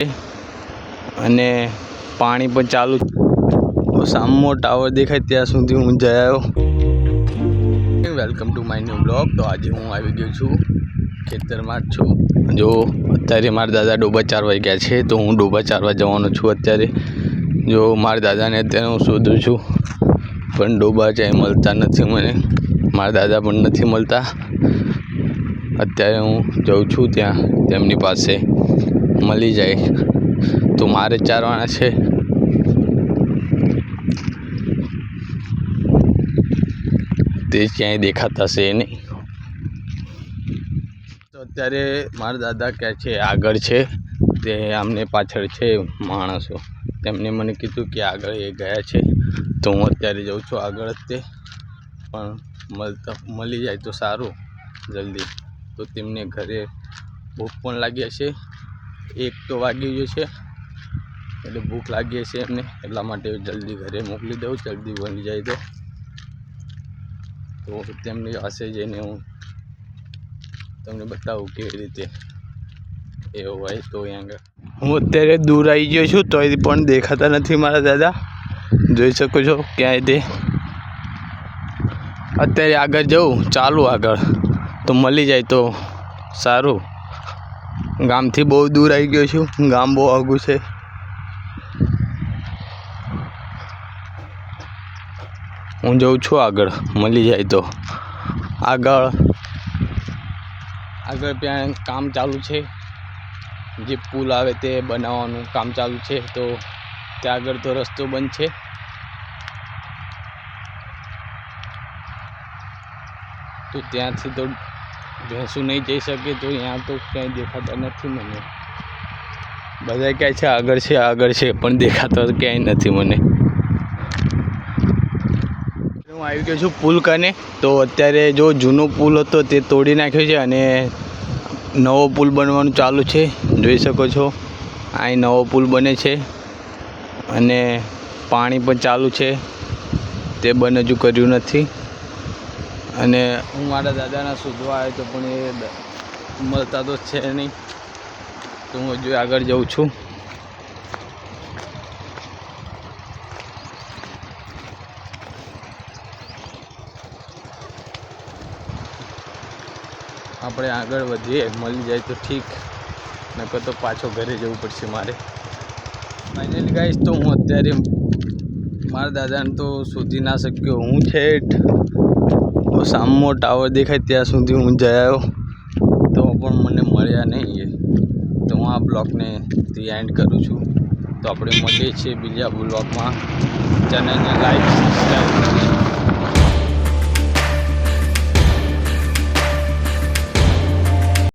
અને પાણી પણ ચાલુ સામો ટાવર દેખાય ત્યાં સુધી હું જઈ આવ્યો। Welcome to my new blog. તો આજે હું આવી ગયો છું ખેતરમાં જ છું। જો અત્યારે મારા દાદા ડોબા ચારવા ગયા છે તો હું ડોબા ચારવા જવાનો છું અત્યારે। જો મારા દાદાને અત્યારે હું શોધું છું પણ ડોબા ચાય મળતા નથી મને, મારા દાદા પણ નથી મળતા। અત્યારે હું જાઉં છું ત્યાં તેમની પાસે મળી જાય તો મારે ચારવાના છે। તે ક્યાંય દેખાતા છે નહીં। તો અત્યારે મારા દાદા કહે છે આગળ છે, તે આમને પાછળ છે માણસો, તેમને મને કીધું કે આગળ એ ગયા છે તો હું અત્યારે જાઉં છું આગળ જ તે, પણ મળી જાય તો સારું જલ્દી। તો તેમને ઘરે ભૂખ પણ લાગી હશે, 1 તો વાગી ગયો છે એટલે ભૂખ લાગી હશે એમને, એટલા માટે જલ્દી ઘરે મોકલી દઉં, જલ્દી બની જાય તો તેમની પાસે જઈને હું તમને બતાવું કેવી રીતે એવું હોય। તો અહીંયા હું અત્યારે દૂર આવી ગયો છું તો પણ દેખાતા નથી મારા દાદા, જોઈ શકો છો ક્યાંય તે। અત્યારે આગળ જવું ચાલુ આગળ તો મળી જાય તો સારું। ગામથી બહુ દૂર આવી ગયો છું, ગામ બહુ આઘું છે। હું જઉં છું આગળ, મળી જાય તો આગળ ત્યાં કામ ચાલુ છે, જે પુલ આવે તે બનાવવાનું કામ ચાલુ છે તો ત્યાં આગળ તો રસ્તો બંધ છે। તો ત્યાંથી તો ભેંસું નહીં જઈ શકે, તો ત્યાં તો ક્યાંય દેખાતા નથી મને। બધા કહે છે આગળ છે પણ દેખાતા તો ક્યાંય નથી મને। હું આવી ગયો છું પુલ કને, તો અત્યારે જો જૂનો પુલ હતો તે તોડી નાખ્યો છે અને નવો પુલ બનવાનું ચાલુ છે, જોઈ શકો છો અહીં નવો પુલ બને છે અને પાણી પણ ચાલુ છે, તે બંધ હજુ કર્યું નથી। અને હું મારા દાદાના શોધવા આવ્યો તો પણ એ મળતા તો છે નહીં, તો હું હજુ આગળ જાઉં છું। આપણે આગળ વધીએ, મળી જાય તો ઠીક, નકર તો પાછો ઘરે જવું પડશે મારે। ફાઇનલી ગાઈસ તો હું અત્યારે મારા દાદાને તો શોધી ના શક્યો, હું છેઠ સામો ટાવર દેખાય ત્યાં સુધી હું જઈ આવ્યો તો પણ મને મળ્યા નહીં। તો હું આ બ્લોગને એન્ડ કરું છું, તો આપણે મળીએ છીએ બીજા બ્લોગમાં। ચેનલને લાઈક